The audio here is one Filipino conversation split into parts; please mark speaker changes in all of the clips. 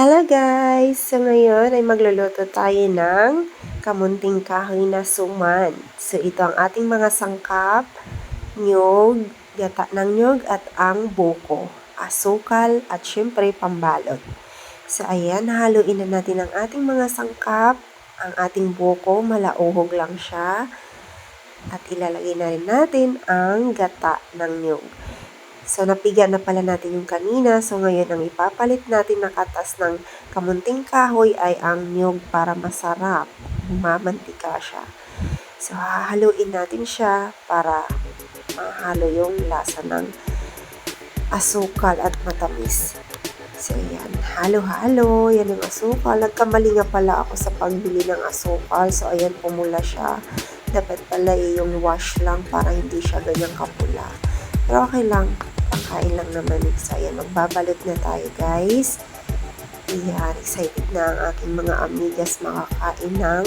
Speaker 1: Hello guys! So ngayon ay magluluto tayo ng kamunting kahoy na suman. So ito ang ating mga sangkap, niyog, gata ng niyog at ang buko, asukal at syempre pambalot. So ayan, haluin na natin ang ating mga sangkap. Ang ating buko, malauhog lang siya. At ilalagay na rin natin ang gata ng niyog. So, napiga na pala natin yung kanina. So, ngayon ang ipapalit natin na katas ng kamunting kahoy ay ang niyog para masarap. Mamantika siya. So, hahaluin natin siya para mahalo yung lasa ng asukal at matamis. So, yan. Halo-halo. Yan yung asukal. Nagkamali nga pala ako sa pagbili ng asukal. So, ayan, pumula siya. Dapat pala yung wash lang para hindi siya ganyang kapula. Pero okay lang. Pangkain lang naman. So, ayan, magbabalot na tayo, guys. Ayan, excited na ang aking mga amigas makakain ng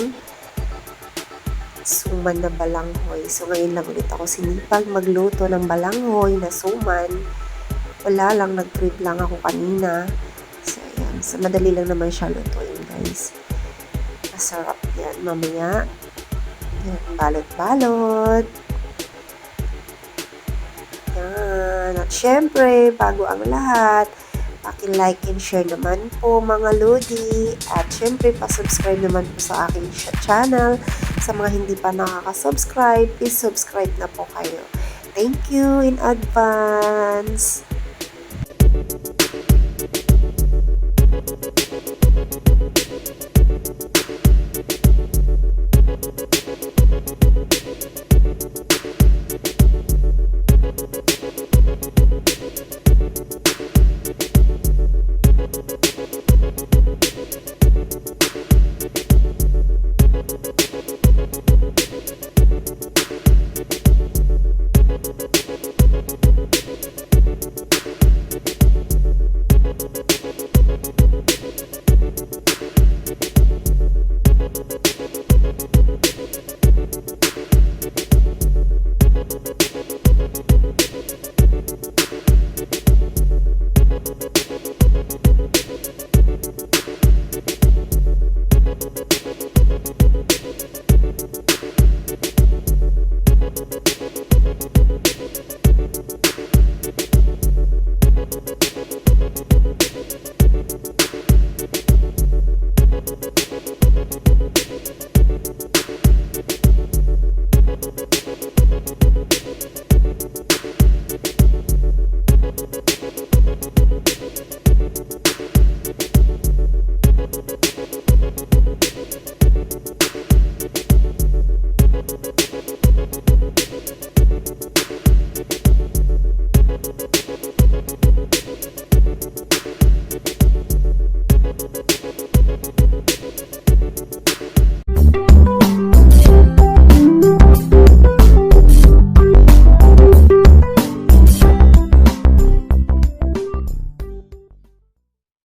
Speaker 1: suman na balanghoy. So, ngayon lang ulit ako sinipag magluto ng balanghoy na suman. Wala lang, nag-trip lang ako kanina. So, ayan. So, madali lang naman siya lutuin, guys. Masarap yan. Mamaya, yan, balot-balot. Yan. At syempre, bago ang lahat, paki-like and share naman po mga Lodi. At syempre, pa-subscribe naman po sa aking channel. Sa mga hindi pa nakaka-subscribe, please subscribe na po kayo. Thank you in advance.